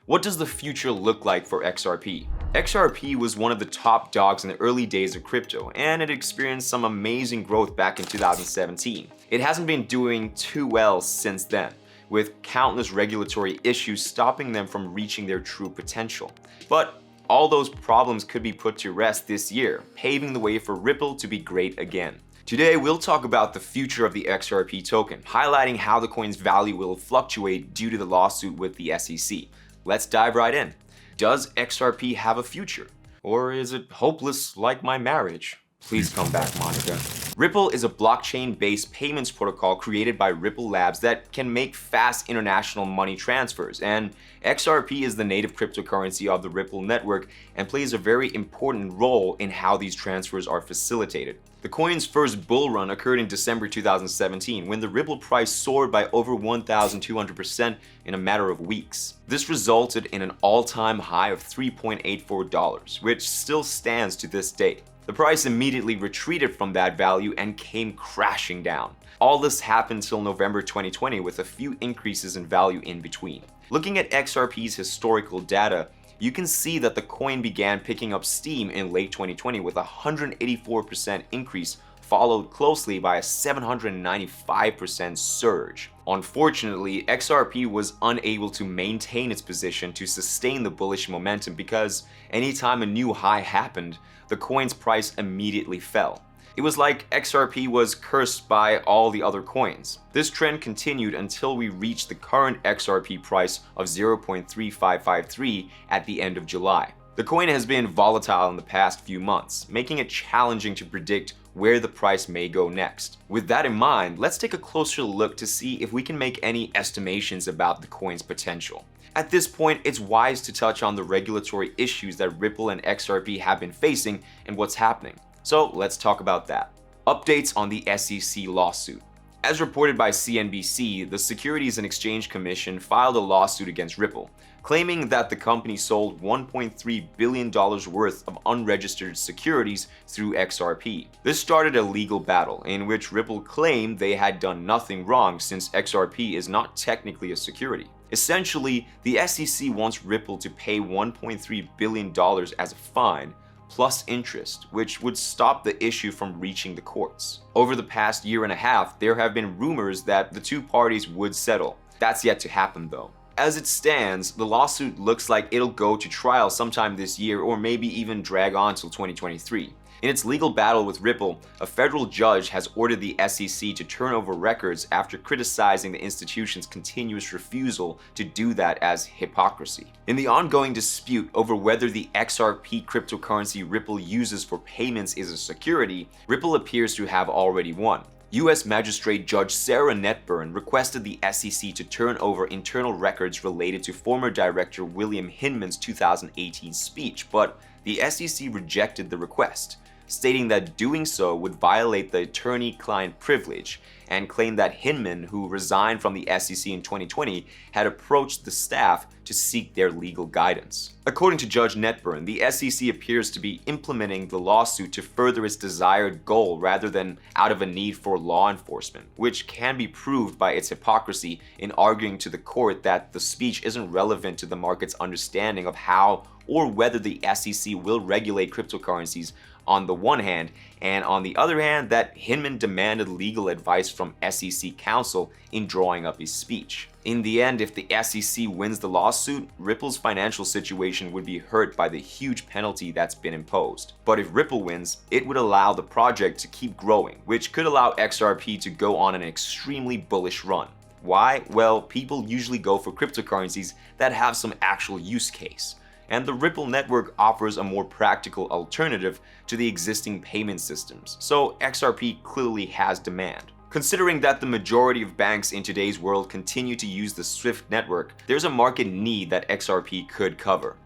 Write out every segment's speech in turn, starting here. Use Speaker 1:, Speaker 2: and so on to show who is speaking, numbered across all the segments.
Speaker 1: What does the future look like for XRP? XRP was one of the top dogs in the early days of crypto, and it experienced some amazing growth back in 2017. It hasn't been doing too well since then, with countless regulatory issues stopping them from reaching their true potential. But all those problems could be put to rest this year, paving the way for Ripple to be great again. Today, we'll talk about the future of the XRP token, highlighting how the coin's value will fluctuate due to the lawsuit with the SEC. Let's dive right in. Does XRP have a future? Or is it hopeless like my marriage? Please come back, Monica. Ripple is a blockchain-based payments protocol created by Ripple Labs that can make fast international money transfers, and XRP is the native cryptocurrency of the Ripple network and plays a very important role in how these transfers are facilitated. The coin's first bull run occurred in December 2017 when the Ripple price soared by over 1,200% in a matter of weeks. This resulted in an all-time high of $3.84, which still stands to this day. The price immediately retreated from that value and came crashing down. All this happened till November 2020 with a few increases in value in between. Looking at XRP's historical data, you can see that the coin began picking up steam in late 2020 with a 184% increase, followed closely by a 795% surge. Unfortunately, XRP was unable to maintain its position to sustain the bullish momentum because anytime a new high happened, the coin's price immediately fell. It was like XRP was cursed by all the other coins. This trend continued until we reached the current XRP price of 0.3553 at the end of July. The coin has been volatile in the past few months, making it challenging to predict where the price may go next. With that in mind, let's take a closer look to see if we can make any estimations about the coin's potential. At this point, it's wise to touch on the regulatory issues that Ripple and XRP have been facing and what's happening. So let's talk about that. Updates on the SEC lawsuit. As reported by CNBC, the Securities and Exchange Commission filed a lawsuit against Ripple, claiming that the company sold $1.3 billion worth of unregistered securities through XRP. This started a legal battle in which Ripple claimed they had done nothing wrong since XRP is not technically a security. Essentially, the SEC wants Ripple to pay $1.3 billion as a fine, plus interest, which would stop the issue from reaching the courts. Over the past year and a half, there have been rumors that the two parties would settle. That's yet to happen though. As it stands, the lawsuit looks like it'll go to trial sometime this year or maybe even drag on till 2023. In its legal battle with Ripple, a federal judge has ordered the SEC to turn over records after criticizing the institution's continuous refusal to do that as hypocrisy. In the ongoing dispute over whether the XRP cryptocurrency Ripple uses for payments is a security, Ripple appears to have already won. U.S. Magistrate Judge Sarah Netburn requested the SEC to turn over internal records related to former Director William Hinman's 2018 speech, but the SEC rejected the request, stating that doing so would violate the attorney-client privilege, and claimed that Hinman, who resigned from the SEC in 2020, had approached the staff to seek their legal guidance. According to Judge Netburn, the SEC appears to be implementing the lawsuit to further its desired goal rather than out of a need for law enforcement, which can be proved by its hypocrisy in arguing to the court that the speech isn't relevant to the market's understanding of how or whether the SEC will regulate cryptocurrencies on the one hand, and on the other hand, that Hinman demanded legal advice from SEC counsel in drawing up his speech. In the end, if the SEC wins the lawsuit, Ripple's financial situation would be hurt by the huge penalty that's been imposed. But if Ripple wins, it would allow the project to keep growing, which could allow XRP to go on an extremely bullish run. Why? Well, people usually go for cryptocurrencies that have some actual use case, and the Ripple network offers a more practical alternative to the existing payment systems, so XRP clearly has demand. Considering that the majority of banks in today's world continue to use the SWIFT network, there's a market need that XRP could cover.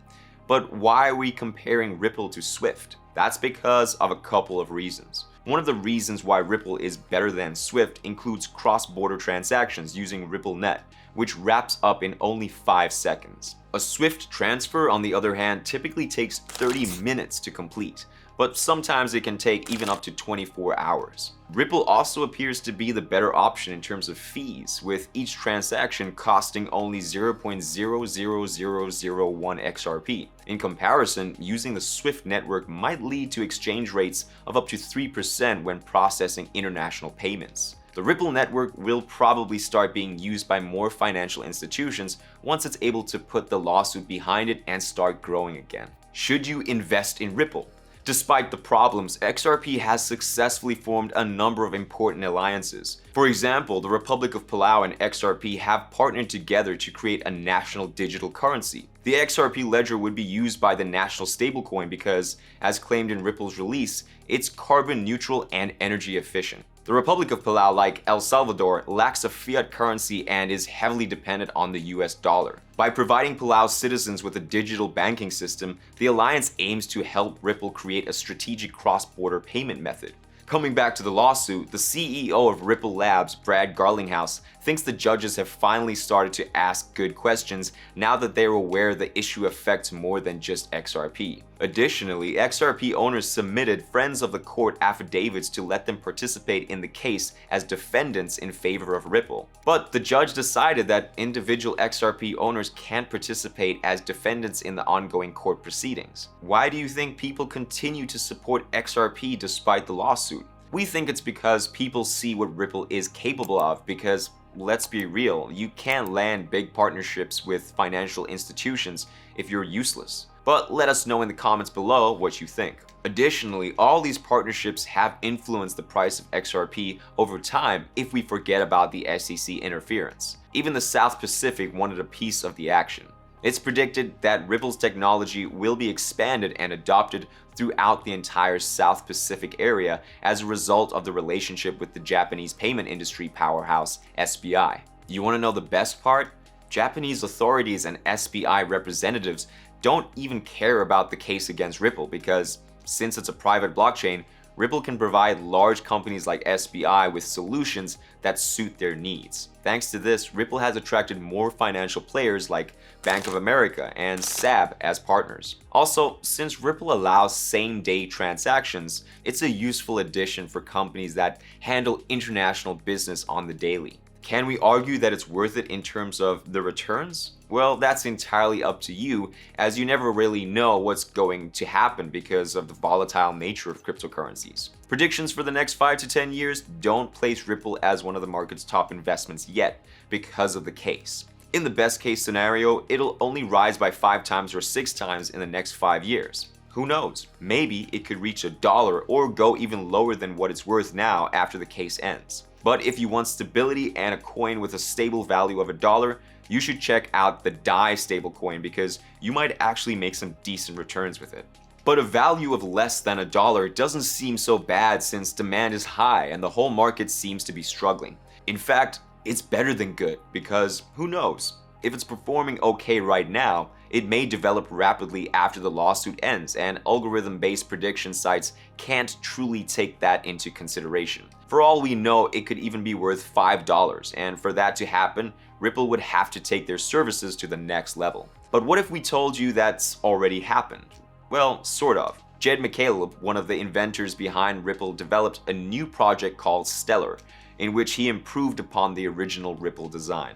Speaker 1: But why are we comparing Ripple to SWIFT? That's because of a couple of reasons. One of the reasons why Ripple is better than SWIFT includes cross-border transactions using RippleNet, which wraps up in only 5 seconds. A SWIFT transfer, on the other hand, typically takes 30 minutes to complete, but sometimes it can take even up to 24 hours. Ripple also appears to be the better option in terms of fees, with each transaction costing only 0.00001 XRP. In comparison, using the SWIFT network might lead to exchange rates of up to 3% when processing international payments. The Ripple network will probably start being used by more financial institutions once it's able to put the lawsuit behind it and start growing again. Should you invest in Ripple? Despite the problems, XRP has successfully formed a number of important alliances. For example, the Republic of Palau and XRP have partnered together to create a national digital currency. The XRP ledger would be used by the national stablecoin because, as claimed in Ripple's release, it's carbon neutral and energy efficient. The Republic of Palau, like El Salvador, lacks a fiat currency and is heavily dependent on the US dollar. By providing Palau's citizens with a digital banking system, the alliance aims to help Ripple create a strategic cross-border payment method. Coming back to the lawsuit, the CEO of Ripple Labs, Brad Garlinghouse, thinks the judges have finally started to ask good questions now that they're aware the issue affects more than just XRP. Additionally, XRP owners submitted friends of the court affidavits to let them participate in the case as defendants in favor of Ripple. But the judge decided that individual XRP owners can't participate as defendants in the ongoing court proceedings. Why do you think people continue to support XRP despite the lawsuit? We think it's because people see what Ripple is capable of, because let's be real, you can't land big partnerships with financial institutions if you're useless. But let us know in the comments below what you think. Additionally, all these partnerships have influenced the price of XRP over time if we forget about the SEC interference. Even the South Pacific wanted a piece of the action. It's predicted that Ripple's technology will be expanded and adopted throughout the entire South Pacific area as a result of the relationship with the Japanese payment industry powerhouse SBI. You want to know the best part? Japanese authorities and SBI representatives don't even care about the case against Ripple because, since it's a private blockchain, Ripple can provide large companies like SBI with solutions that suit their needs. Thanks to this, Ripple has attracted more financial players like Bank of America and SAB as partners. Also, since Ripple allows same-day transactions, it's a useful addition for companies that handle international business on the daily. Can we argue that it's worth it in terms of the returns? Well, that's entirely up to you, as you never really know what's going to happen because of the volatile nature of cryptocurrencies. Predictions for the next 5 to 10 years don't place Ripple as one of the market's top investments yet because of the case. In the best case scenario, it'll only rise by 5 times or 6 times in the next 5 years. Who knows? Maybe it could reach $1 or go even lower than what it's worth now after the case ends. But if you want stability and a coin with a stable value of $1, you should check out the DAI stablecoin because you might actually make some decent returns with it. But a value of less than $1 doesn't seem so bad since demand is high and the whole market seems to be struggling. In fact, it's better than good because who knows? If it's performing okay right now, it may develop rapidly after the lawsuit ends, and algorithm-based prediction sites can't truly take that into consideration. For all we know, it could even be worth $5, and for that to happen, Ripple would have to take their services to the next level. But what if we told you that's already happened? Well, sort of. Jed McCaleb, one of the inventors behind Ripple, developed a new project called Stellar, in which he improved upon the original Ripple design.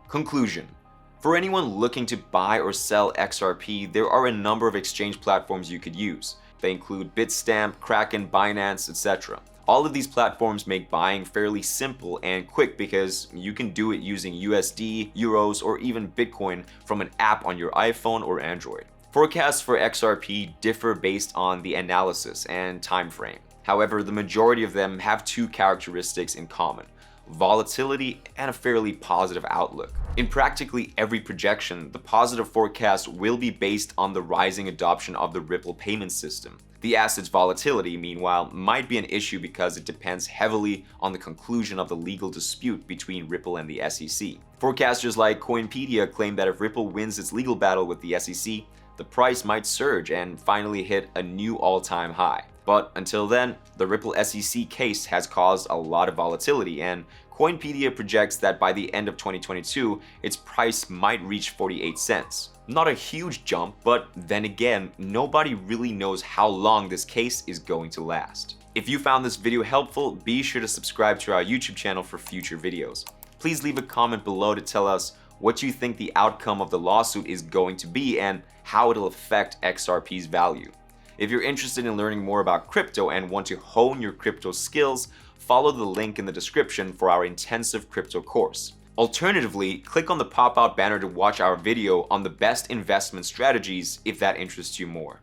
Speaker 1: Conclusion. For anyone looking to buy or sell XRP, there are a number of exchange platforms you could use. They include Bitstamp, Kraken, Binance, etc. All of these platforms make buying fairly simple and quick because you can do it using USD, Euros, or even Bitcoin from an app on your iPhone or Android. Forecasts for XRP differ based on the analysis and time frame. However, the majority of them have 2 characteristics in common: volatility and a fairly positive outlook. In practically every projection, the positive forecast will be based on the rising adoption of the Ripple payment system. The asset's volatility, meanwhile, might be an issue because it depends heavily on the conclusion of the legal dispute between Ripple and the SEC. Forecasters like Coinpedia claim that if Ripple wins its legal battle with the SEC, the price might surge and finally hit a new all-time high. But until then, the Ripple SEC case has caused a lot of volatility, and Coinpedia projects that by the end of 2022, its price might reach 48 cents. Not a huge jump, but then again, nobody really knows how long this case is going to last. If you found this video helpful, be sure to subscribe to our YouTube channel for future videos. Please leave a comment below to tell us what you think the outcome of the lawsuit is going to be and how it'll affect XRP's value. If you're interested in learning more about crypto and want to hone your crypto skills, follow the link in the description for our intensive crypto course. Alternatively, click on the pop-out banner to watch our video on the best investment strategies if that interests you more.